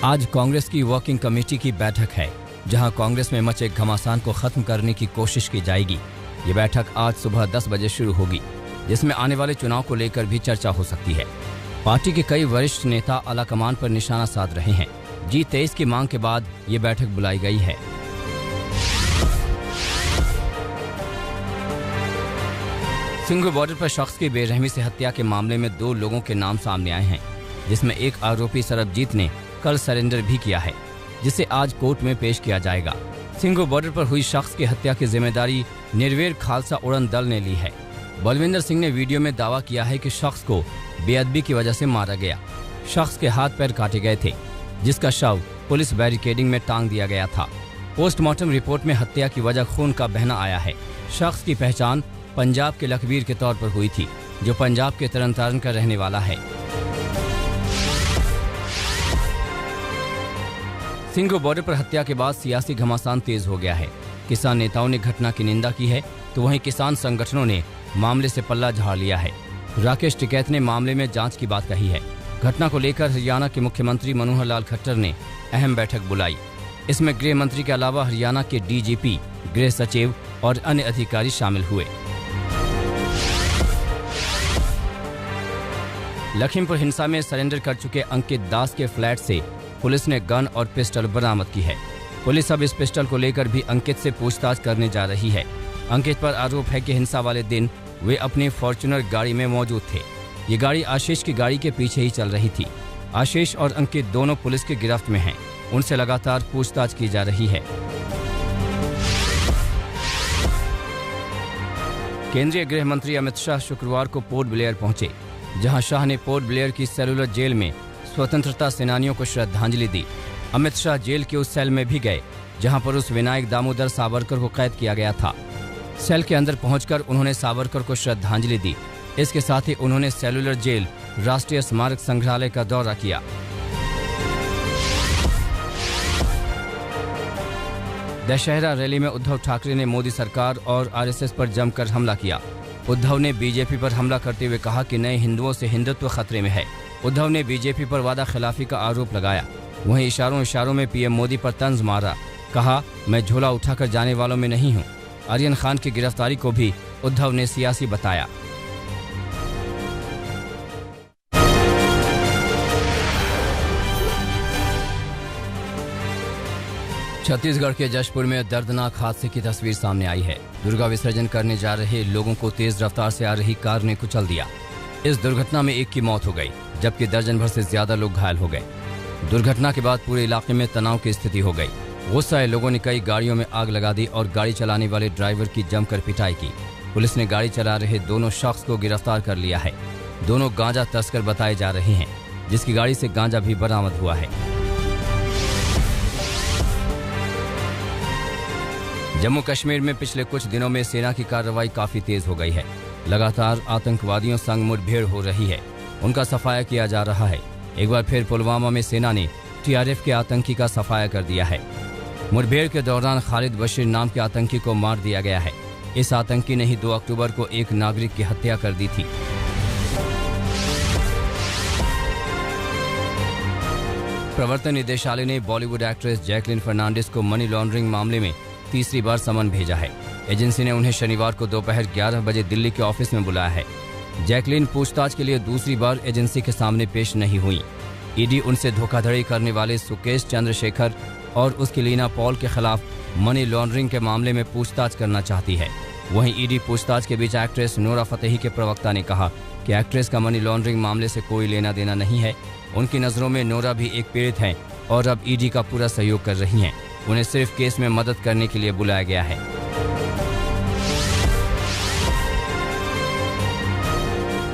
आज कांग्रेस की working committee की बैठक है, जहां कांग्रेस में मचे घमासान को खत्म करने की कोशिश की जाएगी। ये बैठक आज सुबह 10 बजे शुरू होगी, जिसमें आने वाले चुनाव को लेकर भी चर्चा हो सकती है। पार्टी के कई वरिष्ठ नेता आलाकमान पर निशाना साध रहे हैं। G23 की मांग के बाद ये बैठक बुलाई गई है। सिंघू बॉर्डर पर शख्स की बेरहमी से हत्या के मामले में 2 लोगों के नाम सामने आए हैं, जिसमें एक आरोपी सरबजीत ने कल सरेंडर भी किया है, जिसे आज कोर्ट में पेश किया जाएगा। सिंघू बॉर्डर पर हुई शख्स की हत्या की जिम्मेदारी निर्वेर खालसा उड़न दल ने ली है। बलविंदर सिंह ने वीडियो में दावा किया है कि शख्स को बेअदबी की वजह से मारा गया। शख्स के हाथ पैर काटे गए थे, जिसका शव पुलिस बैरिकेडिंग में टांग दिया गया था। पोस्टमार्टम रिपोर्ट में हत्या की वजह खून का बहना आया है। शख्स की पहचान पंजाब के लखबीर के तौर पर हुई थी, जो पंजाब के तरनतारन का रहने वाला है। सिंघू बॉर्डर पर हत्या के बाद सियासी घमासान तेज हो गया है। किसान नेताओं ने घटना की निंदा की है, तो वहीं किसान संगठनों ने मामले से पल्ला झाड़ लिया है। राकेश टिकैत ने मामले में जांच की बात कही है। घटना को लेकर हरियाणा के मुख्यमंत्री मनोहर लाल खट्टर ने अहम बैठक बुलाई। इसमें गृह मंत्री के अलावा हरियाणा के डीजीपी, गृह सचिव और अन्य अधिकारी शामिल हुए। लखीमपुर हिंसा में सरेंडर कर चुके अंकित दास के फ्लैट से पुलिस ने गन और पिस्टल बरामद की है। पुलिस अब इस पिस्टल को लेकर भी अंकित से पूछताछ करने जा रही है। अंकित पर आरोप है कि हिंसा वाले दिन वे अपनी फॉर्च्यूनर गाड़ी में मौजूद थे। ये गाड़ी आशीष की गाड़ी के पीछे ही चल रही थी। आशीष और अंकित दोनों पुलिस की गिरफ्त में हैं। उनसे लगातार पूछताछ की जा रही है। केंद्रीय गृह मंत्री अमित शाह शुक्रवार को पोर्ट ब्लेयर पहुंचे, जहां शाह ने पोर्ट ब्लेयर की सेलुलर जेल में स्वतंत्रता सेनानियों को श्रद्धांजलि दी। अमित शाह जेल के उस सेल में भी गए, जहां पर उस विनायक दामोदर सावरकर को कैद किया गया था। सेल के अंदर पहुंचकर उन्होंने सावरकर को श्रद्धांजलि दी। इसके साथ ही उन्होंने सेलुलर जेल, राष्ट्रीय स्मारक संग्रहालय का दौरा किया। दशहरा रैली में उद्धव ठाकरे ने मोदी सरकार और आरएसएस पर जमकर हमला किया। उद्धव ने बीजेपी पर हमला करते हुए कहा कि नए हिंदुओं से हिंदुत्व खतरे में है। उद्धव ने बीजेपी पर वादा खिलाफी का आरोप लगाया। वहीं इशारों में पीएम मोदी पर तंज मारा। कहा, मैं झोला उठाकर जाने वालों में नहीं हूं। आर्यन खान की गिरफ्तारी को भी उद्धव ने सियासी बताया। छत्तीसगढ़ के जशपुर में दर्दनाक हादसे की तस्वीर सामने आई है। दुर्गा विसर्जन करने जा रहे लोगों को तेज रफ्तार से आ रही कार ने कुचल दिया। इस दुर्घटना में एक की मौत हो गई, जबकि दर्जन भर से ज्यादा लोग घायल हो गए। दुर्घटना के बाद पूरे इलाके में तनाव की स्थिति हो गई। गुस्साए लोगों ने कई गाड़ियों में आग लगा दी और गाड़ी चलाने वाले ड्राइवर की जमकर पिटाई की। पुलिस ने गाड़ी चला रहे दोनों शख्स को गिरफ्तार कर लिया है। दोनों गांजा तस्कर बताए जा रहे हैं, जिसकी गाड़ी से गांजा भी बरामद हुआ है। जम्मू कश्मीर में पिछले कुछ दिनों में सेना की कार्रवाई काफी तेज हो गई है। लगातार आतंकवादियों संग मुठभेड़ हो रही है। उनका सफाया किया जा रहा है। एक बार फिर पुलवामा में सेना ने टीआरएफ के आतंकी का सफाया कर दिया है। मुठभेड़ के दौरान खालिद बशीर नाम के आतंकी को मार दिया गया है। इस आतंकी ने ही 2 अक्टूबर को एक नागरिक की हत्या कर दी थी। प्रवर्तन निदेशालय ने बॉलीवुड एक्ट्रेस जैकलिन फर्नांडिस को मनी लॉन्ड्रिंग मामले में तीसरी बार समन भेजा है। एजेंसी ने उन्हें शनिवार को दोपहर 11 बजे दिल्ली के ऑफिस में बुलाया है। जैकलिन पूछताछ के लिए दूसरी बार एजेंसी के सामने पेश नहीं हुई। ईडी उनसे धोखाधड़ी करने वाले सुकेश चंद्रशेखर और उसकी लीना पॉल के खिलाफ मनी लॉन्ड्रिंग के मामले में पूछताछ करना चाहती है। वहीं ईडी पूछताछ के बीच एक्ट्रेस नोरा फतेही के प्रवक्ता ने कहा कि एक्ट्रेस का मनी लॉन्ड्रिंग मामले से कोई लेना देना नहीं है। उनकी नज़रों में नोरा भी एक पीड़ित हैं और अब ईडी का पूरा सहयोग कर रही हैं। उन्हें सिर्फ केस में मदद करने के लिए बुलाया गया है।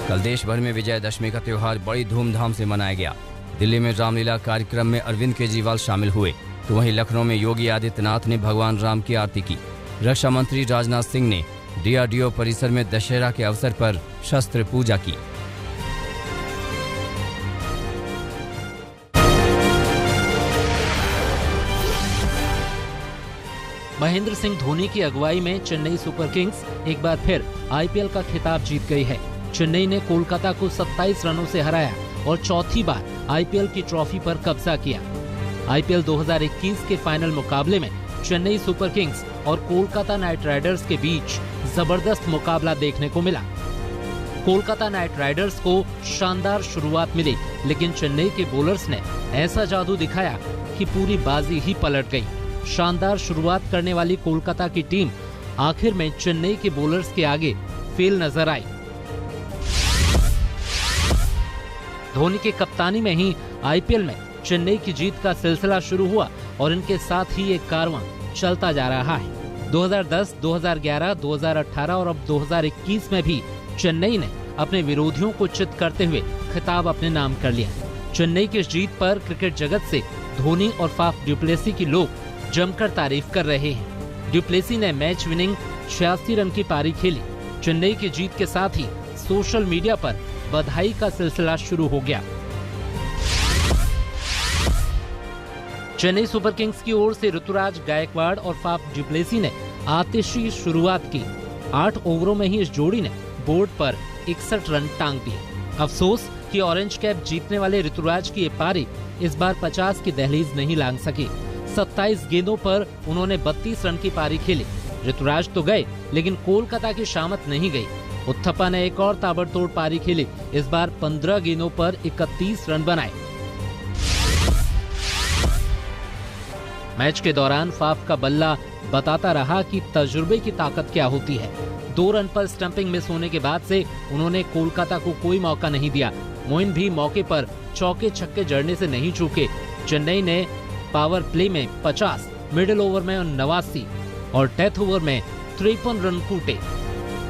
कल देश भर में विजयदशमी का त्योहार बड़ी धूमधाम से मनाया गया। दिल्ली में रामलीला कार्यक्रम में अरविंद केजरीवाल शामिल हुए, तो वहीं लखनऊ में योगी आदित्यनाथ ने भगवान राम की आरती की। रक्षा मंत्री राजनाथ सिंह ने डीआरडीओ परिसर में दशहरा के अवसर पर शस्त्र पूजा की। महेंद्र सिंह धोनी की अगुवाई में चेन्नई सुपर किंग्स एक बार फिर आईपीएल का खिताब जीत गई है। चेन्नई ने कोलकाता को 27 रनों से हराया और चौथी बार आईपीएल की ट्रॉफी पर कब्जा किया। आईपीएल 2021 के फाइनल मुकाबले में चेन्नई सुपर किंग्स और कोलकाता नाइट राइडर्स के बीच जबरदस्त मुकाबला देखने को मिला। कोलकाता नाइट राइडर्स को शानदार शुरुआत मिली, लेकिन चेन्नई के बॉलर्स ने ऐसा जादू दिखाया कि पूरी बाजी ही पलट गई। शानदार शुरुआत करने वाली कोलकाता की टीम आखिर में चेन्नई के बॉलर्स के आगे फेल नजर आई। धोनी के कप्तानी में ही आईपीएल में चेन्नई की जीत का सिलसिला शुरू हुआ और इनके साथ ही एक कारवां चलता जा रहा है। 2010, 2011, 2018 और अब 2021 में भी चेन्नई ने अपने विरोधियों को चित करते हुए खिताब अपने नाम कर लिया। चेन्नई की इस जीत पर क्रिकेट जगत से धोनी और फाफ डुप्लेसी की लोग जमकर तारीफ कर रहे हैं। डुप्लेसी ने मैच विनिंग 86 रन की पारी खेली। चेन्नई की जीत के साथ ही सोशल मीडिया पर बधाई का सिलसिला शुरू हो गया। चेन्नई सुपर किंग्स की ओर से ऋतुराज गायकवाड़ और फाफ डुप्लेसी ने आतिशी शुरुआत की। 8 ओवरों में ही इस जोड़ी ने बोर्ड पर 61 रन टांग दिए। अफसोस कि ऑरेंज कैप जीतने वाले ऋतुराज की ये पारी इस बार 50 की दहलीज नहीं लांघ सकी। 27 गेंदों पर उन्होंने 32 रन की पारी खेली। ऋतुराज तो गए, लेकिन कोलकाता की शामत नहीं गई। उत्थप्पा ने एक और ताबड़तोड़ पारी खेली। इस बार 15 गेंदों पर 31 रन बनाए। मैच के दौरान फाफ का बल्ला बताता रहा कि तजुर्बे की ताकत क्या होती है। 2 रन पर स्टंपिंग मिस होने के बाद से उन्होंने कोलकाता को कोई मौका नहीं दिया। मोइन भी मौके पर चौके छक्के जड़ने से नहीं चूके। चेन्नई ने पावर प्ले में 50, मिडिल ओवर में 89 और डेथ ओवर में 53 रन कूटे,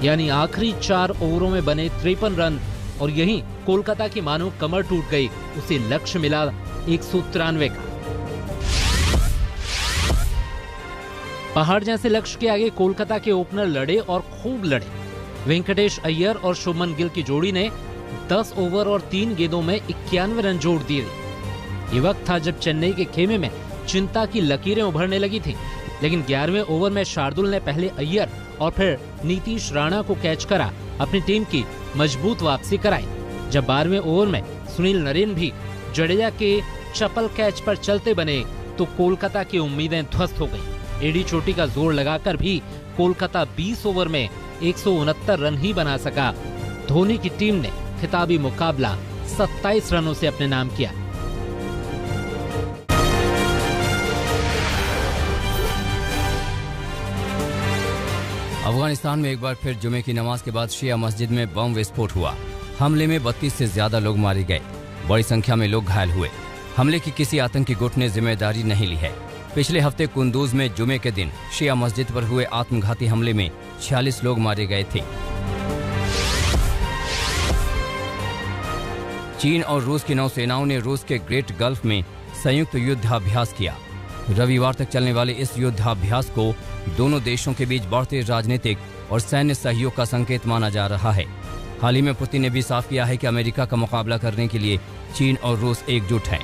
यानी आखिरी 4 ओवरों में बने 53 रन। और यहीं कोलकाता की मानो कमर टूट गई। उसे लक्ष्य मिला 193 का। पहाड़ जैसे लक्ष्य के आगे कोलकाता के ओपनर लड़े और खूब लड़े। वेंकटेश अय्यर और शुभमन गिल की जोड़ी ने 10 ओवर और 3 गेंदों में 91 रन जोड़ दिए। ये वक्त था जब चेन्नई के खेमे में चिंता की लकीरें उभरने लगी थी, लेकिन 11वें ओवर में शार्दुल ने पहले अय्यर और फिर नीतीश राणा को कैच करा अपनी टीम की मजबूत वापसी कराई। जब 12वें ओवर में सुनील नरेन भी जडेजा के चपल कैच पर चलते बने तो कोलकाता की उम्मीदें ध्वस्त हो गई। एडी चोटी का जोर लगाकर भी कोलकाता 20 ओवर में 169 रन ही बना सका। धोनी की टीम ने खिताबी मुकाबला 27 रनों से अपने नाम किया। अफगानिस्तान में एक बार फिर जुमे की नमाज के बाद शिया मस्जिद में बम विस्फोट हुआ। हमले में 32 से ज्यादा लोग मारे गए। बड़ी संख्या में लोग घायल हुए। हमले की किसी आतंकी गुट ने जिम्मेदारी नहीं ली है। पिछले हफ्ते कुंदूज में जुमे के दिन शिया मस्जिद पर हुए आत्मघाती हमले में 46 लोग मारे गए थे। चीन और रूस की नौसेनाओं ने रूस के ग्रेट गल्फ में संयुक्त युद्धाभ्यास किया। रविवार तक चलने वाले इस युद्धाभ्यास को दोनों देशों के बीच बढ़ते राजनीतिक और सैन्य सहयोग का संकेत माना जा रहा है। हाल ही में पुतिन ने भी साफ किया है कि अमेरिका का मुकाबला करने के लिए चीन और रूस एकजुट हैं।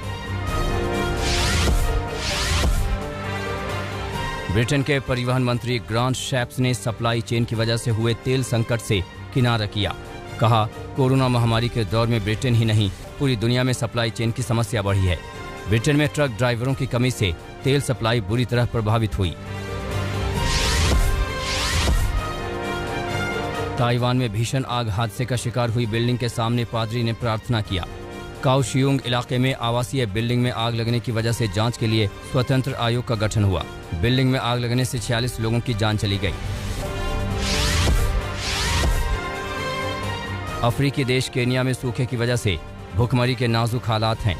ब्रिटेन के परिवहन मंत्री ग्रांट शैप्स ने सप्लाई चेन की वजह से हुए तेल संकट से किनारा किया। कहा, कोरोना महामारी के दौर में ब्रिटेन ही नहीं पूरी दुनिया में सप्लाई चेन की समस्या बढ़ी है। ब्रिटेन में ट्रक ड्राइवरों की कमी से तेल सप्लाई बुरी तरह प्रभावित हुई। ताइवान में भीषण आग हादसे का शिकार हुई बिल्डिंग के सामने पादरी ने प्रार्थना किया। काओशियोंग इलाके में आवासीय बिल्डिंग में आग लगने की वजह से जांच के लिए स्वतंत्र आयोग का गठन हुआ। बिल्डिंग में आग लगने से 46 लोगों की जान चली गई। अफ्रीकी देश केन्या में सूखे की वजह से भूखमरी के नाजुक हालात हैं।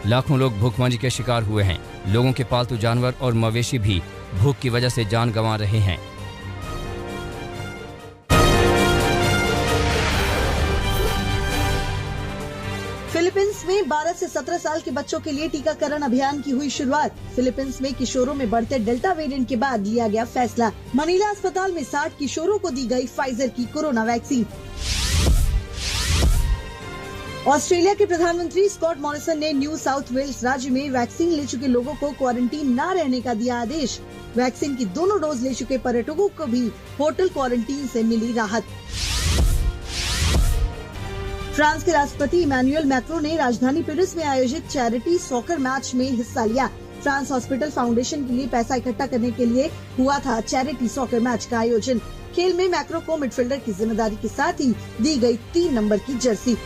लाखों लोग भूखमरी के शिकार हुए हैं। लोगों के पालतू जानवर और मवेशी भी भूख की वजह से जान गंवा रहे हैं। फिलीपींस में 12 से 17 साल के बच्चों के लिए टीकाकरण अभियान की हुई शुरुआत। फिलीपींस में किशोरों में बढ़ते डेल्टा वेरिएंट के बाद लिया गया फैसला। मनीला अस्पताल में 60 किशोरों को दी गई फाइजर की कोरोना वैक्सीन। ऑस्ट्रेलिया के प्रधानमंत्री स्कॉट मॉरिसन ने न्यू साउथ वेल्स राज्य में वैक्सीन ले चुके लोगों को क्वारंटीन न रहने का दिया आदेश। वैक्सीन की दोनों डोज ले चुके पर्यटकों को भी होटल क्वारंटीन से मिली राहत। फ्रांस के राष्ट्रपति इमैनुअल मैक्रों ने राजधानी पेरिस में आयोजित चैरिटी सॉकर मैच में हिस्सा लिया। फ्रांस हॉस्पिटल फाउंडेशन के लिए पैसा इकट्ठा करने के लिए हुआ था चैरिटी सॉकर मैच का आयोजन। खेल में मैक्रो को मिडफील्डर की जिम्मेदारी के साथ ही दी गई 3 नंबर की जर्सी।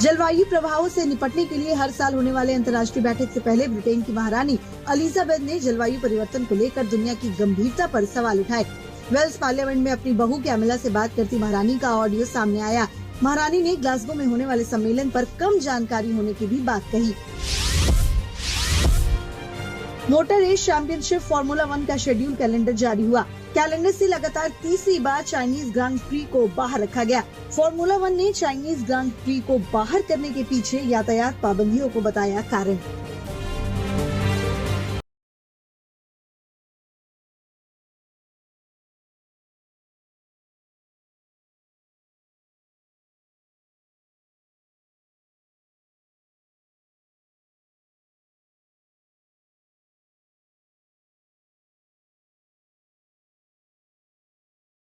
जलवायु प्रभावों से निपटने के लिए हर साल होने वाले अंतर्राष्ट्रीय बैठक से पहले ब्रिटेन की महारानी एलिजाबेथ ने जलवायु परिवर्तन को लेकर दुनिया की गंभीरता पर सवाल उठाए। वेल्स पार्लियामेंट में अपनी बहू कैमिला से बात करती महारानी का ऑडियो सामने आया। महारानी ने ग्लासगो में होने वाले सम्मेलन पर कम जानकारी होने की भी बात कही। मोटर रेस चैंपियनशिप फार्मूला 1 का शेड्यूल कैलेंडर जारी हुआ। कैलेंडर से लगातार तीसरी बार चाइनीज ग्रांड प्री को बाहर रखा गया। फार्मूला 1 ने चाइनीज ग्रांड प्री को बाहर करने के पीछे यातायात पाबंदियों को बताया कारण।